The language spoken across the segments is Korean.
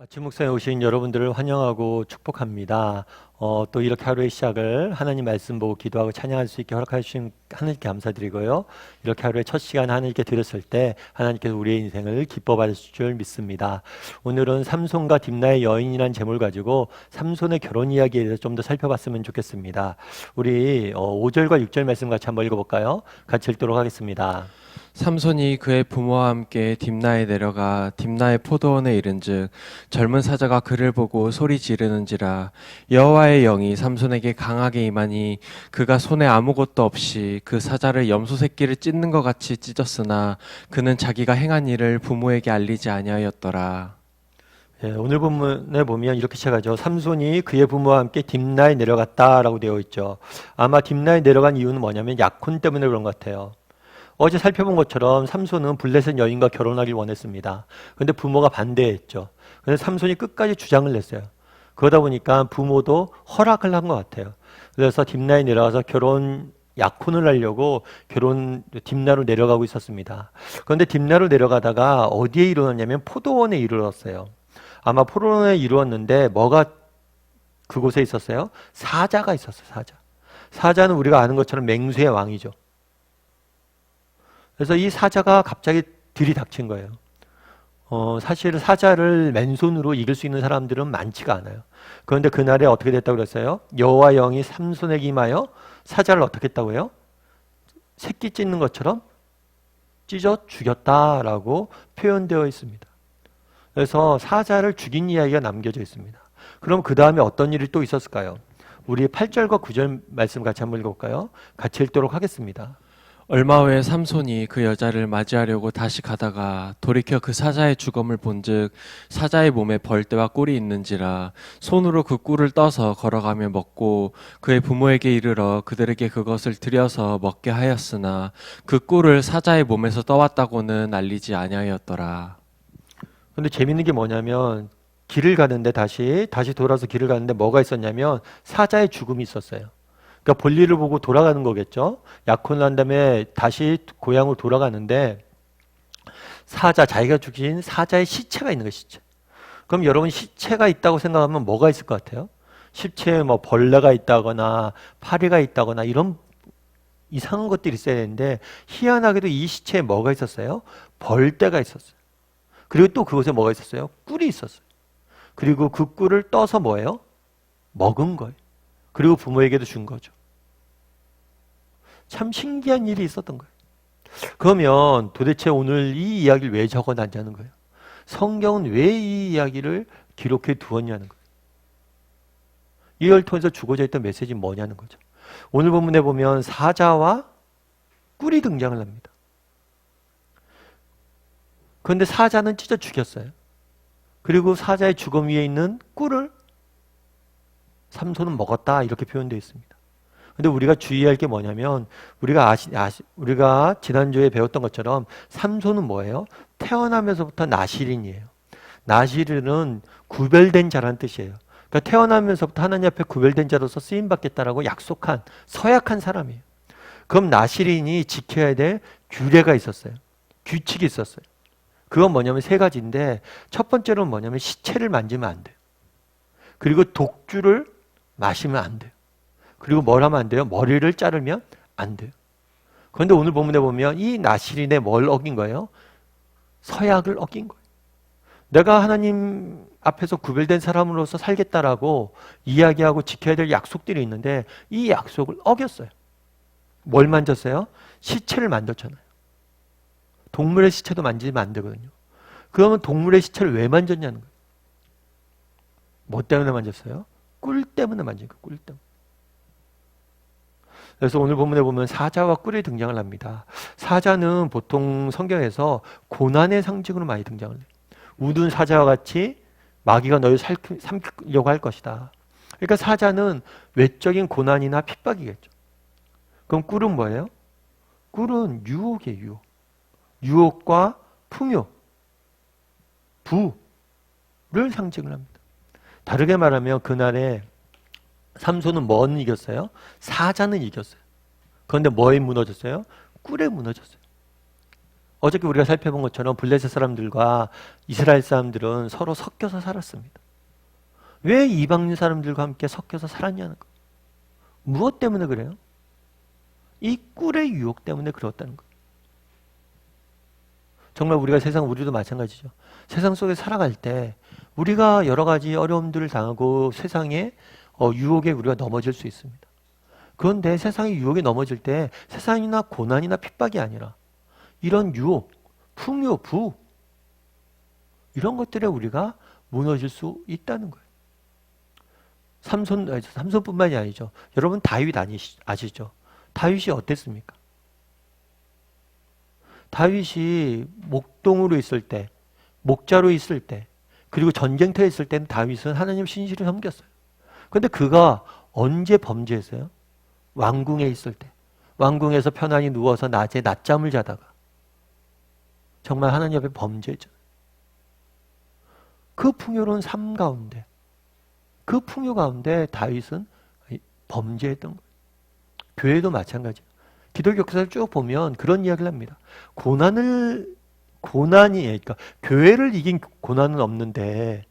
아침 묵상에 오신 여러분들을 환영하고 축복합니다. 또 이렇게 하루의 시작을 하나님 말씀 보고 기도하고 찬양할 수 있게 허락해 주신 하나님께 감사드리고요. 이렇게 하루의 첫 시간 하나님께 드렸을 때 하나님께서 우리의 인생을 기뻐 받으실 줄 믿습니다. 오늘은 삼손과 딥나의 여인이라는 제목을 가지고 삼손의 결혼 이야기에 대해서 좀 더 살펴봤으면 좋겠습니다. 우리 5절과 6절 말씀 같이 한번 읽어볼까요? 같이 읽도록 하겠습니다. 삼손이 그의 부모와 함께 딥나에 내려가 딥나의 포도원에 이른즉 젊은 사자가 그를 보고 소리 지르는지라 여호와의 영이 삼손에게 강하게 임하니 그가 손에 아무것도 없이 그 사자를 염소 새끼를 찢는 것 같이 찢었으나 그는 자기가 행한 일을 부모에게 알리지 아니하였더라. 예, 오늘 본문에 보면 이렇게 시작하죠. 삼손이 그의 부모와 함께 딥나에 내려갔다라고 되어 있죠. 아마 딥나에 내려간 이유는 뭐냐면 약혼 때문에 그런 것 같아요. 어제 살펴본 것처럼 삼손은 블레셋 여인과 결혼하길 원했습니다. 그런데 부모가 반대했죠. 그래서 삼손이 끝까지 주장을 냈어요. 그러다 보니까 부모도 허락을 한 것 같아요. 그래서 딥나에 내려가서 약혼을 하려고 딥나로 내려가고 있었습니다. 그런데 딥나로 내려가다가 어디에 이르렀냐면 포도원에 이르렀어요. 아마 포도원에 이르렀는데 뭐가 그곳에 있었어요? 사자가 있었어요. 사자는 우리가 아는 것처럼 맹수의 왕이죠. 그래서 이 사자가 갑자기 들이닥친 거예요. 사실 사자를 맨손으로 이길 수 있는 사람들은 많지가 않아요. 그런데 그날에 어떻게 됐다고 그랬어요? 여호와 영이 삼손에게 임하여 사자를 어떻게 했다고 해요? 새끼 찢는 것처럼 찢어 죽였다라고 표현되어 있습니다. 그래서 사자를 죽인 이야기가 남겨져 있습니다. 그럼 그 다음에 어떤 일이 또 있었을까요? 우리 8절과 9절 말씀 같이 한번 읽어볼까요? 같이 읽도록 하겠습니다. 얼마 후에 삼손이 그 여자를 맞이하려고 다시 가다가 돌이켜 그 사자의 주검을 본즉 사자의 몸에 벌떼와 꿀이 있는지라 손으로 그 꿀을 떠서 걸어가며 먹고 그의 부모에게 이르러 그들에게 그것을 드려서 먹게 하였으나 그 꿀을 사자의 몸에서 떠왔다고는 알리지 아니하였더라. 근데 재밌는 게 뭐냐면 길을 가는데 다시 돌아서 길을 가는데 뭐가 있었냐면 사자의 죽음이 있었어요. 그러니까 볼일을 보고 돌아가는 거겠죠. 약혼을 한 다음에 다시 고향으로 돌아가는데 자기가 죽인 사자의 시체가 있는 거예요. 시체. 그럼 여러분 시체가 있다고 생각하면 뭐가 있을 것 같아요? 시체에 뭐 벌레가 있다거나 파리가 있다거나 이런 이상한 것들이 있어야 되는데 희한하게도 이 시체에 뭐가 있었어요? 벌떼가 있었어요. 그리고 또 그곳에 뭐가 있었어요? 꿀이 있었어요. 그리고 그 꿀을 떠서 뭐예요? 먹은 거예요. 그리고 부모에게도 준 거죠. 참 신기한 일이 있었던 거예요. 그러면 도대체 오늘 이 이야기를 왜 적어놨냐는 거예요. 성경은 왜 이 이야기를 기록해 두었냐는 거예요. 이걸 통해서 주고자 했던 메시지는 뭐냐는 거죠. 오늘 본문에 보면 사자와 꿀이 등장을 합니다. 그런데 사자는 찢어 죽였어요. 그리고 사자의 주검 위에 있는 꿀을 삼손은 먹었다 이렇게 표현되어 있습니다. 근데 우리가 주의할 게 뭐냐면 우리가 지난주에 배웠던 것처럼 삼손은 뭐예요? 태어나면서부터 나실인이에요. 나실인은 구별된 자라는 뜻이에요. 그러니까 태어나면서부터 하나님 앞에 구별된 자로서 쓰임 받겠다라고 약속한 서약한 사람이에요. 그럼 나실인이 지켜야 될 규례가 있었어요. 규칙이 있었어요. 그건 뭐냐면 세 가지인데 첫 번째로는 뭐냐면 시체를 만지면 안 돼요. 그리고 독주를 마시면 안 돼요. 그리고 뭘 하면 안 돼요? 머리를 자르면 안 돼요. 그런데 오늘 본문에 보면 이 나실인의 뭘 어긴 거예요? 서약을 어긴 거예요. 내가 하나님 앞에서 구별된 사람으로서 살겠다라고 이야기하고 지켜야 될 약속들이 있는데 이 약속을 어겼어요. 뭘 만졌어요? 시체를 만졌잖아요. 동물의 시체도 만지면 안 되거든요. 그러면 동물의 시체를 왜 만졌냐는 거예요. 뭐 때문에 만졌어요? 꿀 때문에 만진 거예요. 꿀 때문에. 그래서 오늘 본문에 보면 사자와 꿀이 등장을 합니다. 사자는 보통 성경에서 고난의 상징으로 많이 등장을 해요. 우둔 사자와 같이 마귀가 너를 삼키려고 할 것이다. 그러니까 사자는 외적인 고난이나 핍박이겠죠. 그럼 꿀은 뭐예요? 꿀은 유혹이에요. 유혹. 유혹과 풍요, 부를 상징을 합니다. 다르게 말하면 그날에 삼손은 뭐는 이겼어요? 사자는 이겼어요. 그런데 뭐에 무너졌어요? 꿀에 무너졌어요. 어저께 우리가 살펴본 것처럼 블레셋 사람들과 이스라엘 사람들은 서로 섞여서 살았습니다. 왜 이방인 사람들과 함께 섞여서 살았냐는 거예요. 무엇 때문에 그래요? 이 꿀의 유혹 때문에 그렇다는 거예요. 정말 우리가 우리도 마찬가지죠. 세상 속에 살아갈 때 우리가 여러 가지 어려움들을 당하고 세상의 유혹에 우리가 넘어질 수 있습니다. 그런데 세상의 유혹에 넘어질 때 세상이나 고난이나 핍박이 아니라 이런 유혹, 풍요, 부 이런 것들에 우리가 무너질 수 있다는 거예요. 삼손뿐만이 아니죠. 여러분 다윗 아시죠? 다윗이 어땠습니까? 다윗이 목동으로 있을 때, 목자로 있을 때, 그리고 전쟁터에 있을 때는 다윗은 하나님 신실을 섬겼어요. 그런데 그가 언제 범죄했어요? 왕궁에 있을 때. 왕궁에서 편안히 누워서 낮에 낮잠을 자다가 정말 하나님 앞에 범죄죠. 그 풍요로운 삶 가운데, 그 풍요 가운데 다윗은 범죄했던 거예요. 교회도 마찬가지예요. 기독교 역사를 쭉 보면 그런 이야기를 합니다. 그러니까 교회를 이긴 고난은 없는데,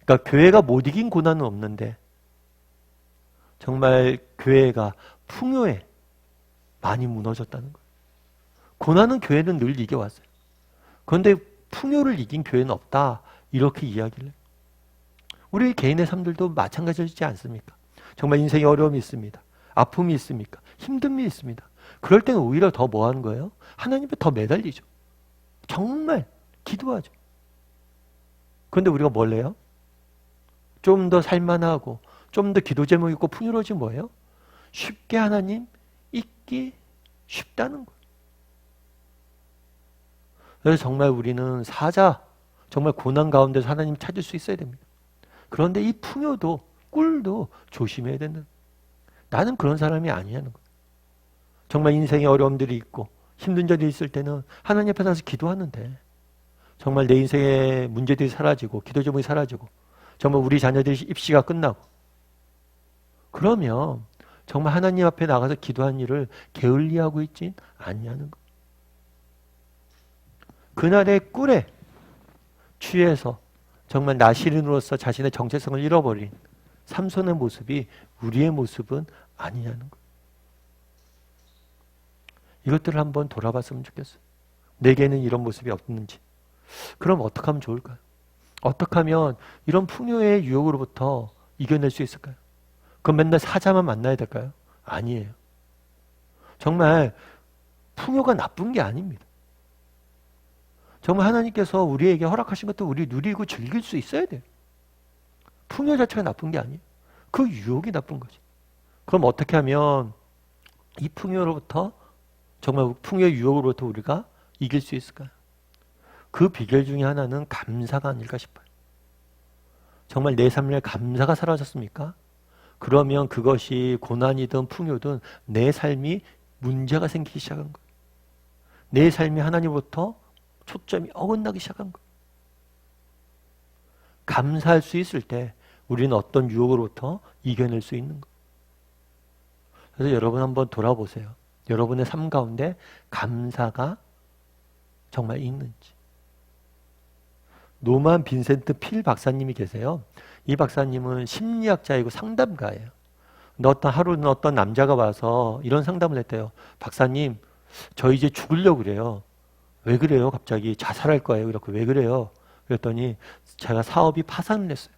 그러니까 교회가 못 이긴 고난은 없는데, 정말 교회가 풍요에 많이 무너졌다는 거예요. 고난은 교회는 늘 이겨왔어요. 그런데 풍요를 이긴 교회는 없다. 이렇게 이야기를 해요. 우리 개인의 삶들도 마찬가지지 않습니까? 정말 인생에 어려움이 있습니다. 아픔이 있습니까? 힘듦이 있습니다. 그럴 때는 오히려 더 뭐 하는 거예요? 하나님 앞에 더 매달리죠. 정말 기도하죠. 그런데 우리가 뭘 해요? 좀 더 살만하고 좀 더 기도 제목 있고 풍요로워지면 뭐예요? 쉽게 하나님 잊기 쉽다는 거예요. 그래서 정말 우리는 정말 고난 가운데서 하나님 찾을 수 있어야 됩니다. 그런데 이 풍요도 꿀도 조심해야 된다. 나는 그런 사람이 아니냐는 거예요. 정말 인생에 어려움들이 있고 힘든 점이 있을 때는 하나님 앞에 나서 기도하는데 정말 내 인생의 문제들이 사라지고 기도 제목이 사라지고 정말 우리 자녀들이 입시가 끝나고 그러면 정말 하나님 앞에 나가서 기도한 일을 게을리하고 있진 않냐는 거예요. 그날의 꿀에 취해서 정말 나시린으로서 자신의 정체성을 잃어버린 삼손의 모습이 우리의 모습은 아니냐는 거예요. 이것들을 한번 돌아봤으면 좋겠어요. 내게는 이런 모습이 없는지. 그럼 어떻게 하면 좋을까요? 어떻게 하면 이런 풍요의 유혹으로부터 이겨낼 수 있을까요? 그럼 맨날 사자만 만나야 될까요? 아니에요. 정말 풍요가 나쁜 게 아닙니다. 정말 하나님께서 우리에게 허락하신 것도 우리 누리고 즐길 수 있어야 돼요. 풍요 자체가 나쁜 게 아니에요. 그 유혹이 나쁜 거지. 그럼 어떻게 하면 이 풍요로부터 정말 풍요의 유혹으로부터 우리가 이길 수 있을까요? 그 비결 중에 하나는 감사가 아닐까 싶어요. 정말 내 삶에 감사가 사라졌습니까? 그러면 그것이 고난이든 풍요든 내 삶이 문제가 생기기 시작한 거예요. 내 삶이 하나님으로부터 초점이 어긋나기 시작한 거예요. 감사할 수 있을 때 우리는 어떤 유혹으로부터 이겨낼 수 있는 거예요. 그래서 여러분 한번 돌아보세요. 여러분의 삶 가운데 감사가 정말 있는지. 노만 빈센트 필 박사님이 계세요. 이 박사님은 심리학자이고 상담가예요. 하루는 어떤 남자가 와서 이런 상담을 했대요. 박사님, 저 이제 죽으려고 그래요. 왜 그래요? 갑자기 자살할 거예요. 이렇게 왜 그래요? 그랬더니 제가 사업이 파산을 했어요.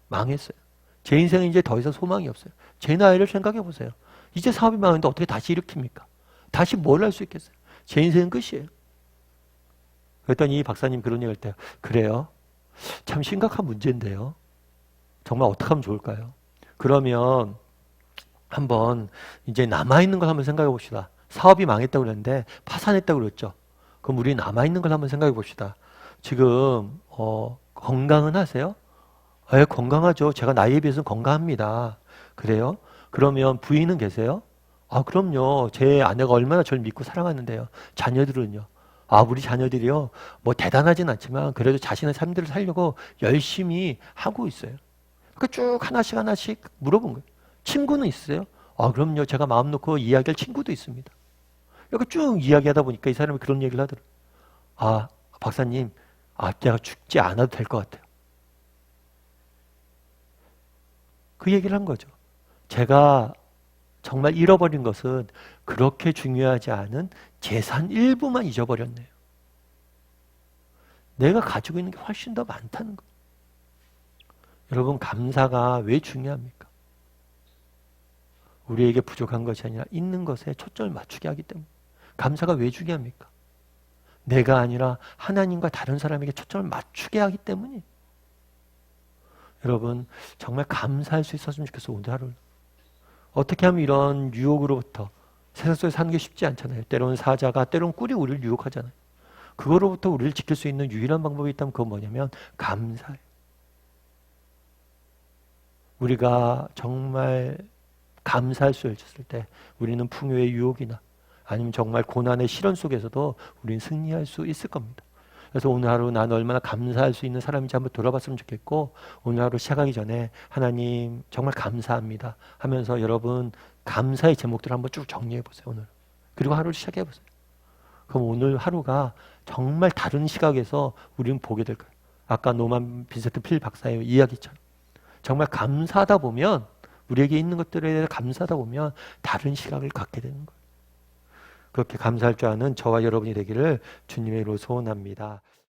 망했어요. 제 인생은 이제 더 이상 소망이 없어요. 제 나이를 생각해 보세요. 이제 사업이 망했는데 어떻게 다시 일으킵니까? 다시 뭘 할 수 있겠어요? 제 인생은 끝이에요. 그랬더니 이 박사님 그런 얘기를 했대요. 그래요? 참 심각한 문제인데요. 정말 어떻게 하면 좋을까요? 그러면 한번 이제 남아있는 걸 한번 생각해 봅시다. 사업이 망했다고 그랬는데 파산했다고 그랬죠. 그럼 우리 남아있는 걸 한번 생각해 봅시다. 지금 건강은 하세요? 예, 건강하죠. 제가 나이에 비해서는 건강합니다. 그래요? 그러면 부인은 계세요? 아, 그럼요. 제 아내가 얼마나 저를 믿고 사랑하는데요. 자녀들은요? 아, 우리 자녀들이요. 뭐 대단하진 않지만 그래도 자신의 삶들을 살려고 열심히 하고 있어요. 그러니까 쭉 하나씩 물어본 거예요. 친구는 있어요? 아, 그럼요. 제가 마음 놓고 이야기할 친구도 있습니다. 이렇게 쭉 이야기하다 보니까 이 사람이 그런 얘기를 하더라고요. 아, 박사님, 내가 죽지 않아도 될 것 같아요. 그 얘기를 한 거죠. 제가 정말 잃어버린 것은 그렇게 중요하지 않은 재산 일부만 잊어버렸네요. 내가 가지고 있는 게 훨씬 더 많다는 거예요. 여러분, 감사가 왜 중요합니까? 우리에게 부족한 것이 아니라 있는 것에 초점을 맞추게 하기 때문에. 감사가 왜 중요합니까? 내가 아니라 하나님과 다른 사람에게 초점을 맞추게 하기 때문이에요. 여러분, 정말 감사할 수 있었으면 좋겠어요. 오늘 하루를. 어떻게 하면 이런 유혹으로부터, 세상 속에 사는 게 쉽지 않잖아요. 때로는 사자가, 때로는 꿀이 우리를 유혹하잖아요. 그거로부터 우리를 지킬 수 있는 유일한 방법이 있다면 그건 뭐냐면 감사예요. 우리가 정말 감사할 수 있었을 때 우리는 풍요의 유혹이나 아니면 정말 고난의 시련 속에서도 우리는 승리할 수 있을 겁니다. 그래서 오늘 하루 난 얼마나 감사할 수 있는 사람인지 한번 돌아봤으면 좋겠고, 오늘 하루 시작하기 전에 하나님 정말 감사합니다 하면서 여러분 감사의 제목들을 한번 쭉 정리해 보세요. 오늘. 그리고 하루를 시작해 보세요. 그럼 오늘 하루가 정말 다른 시각에서 우리는 보게 될 거예요. 아까 노만 빈센트 필 박사의 이야기처럼 정말 감사하다 보면, 우리에게 있는 것들에 대해서 감사하다 보면 다른 시각을 갖게 되는 거예요. 그렇게 감사할 줄 아는 저와 여러분이 되기를 주님의 이름으로 소원합니다.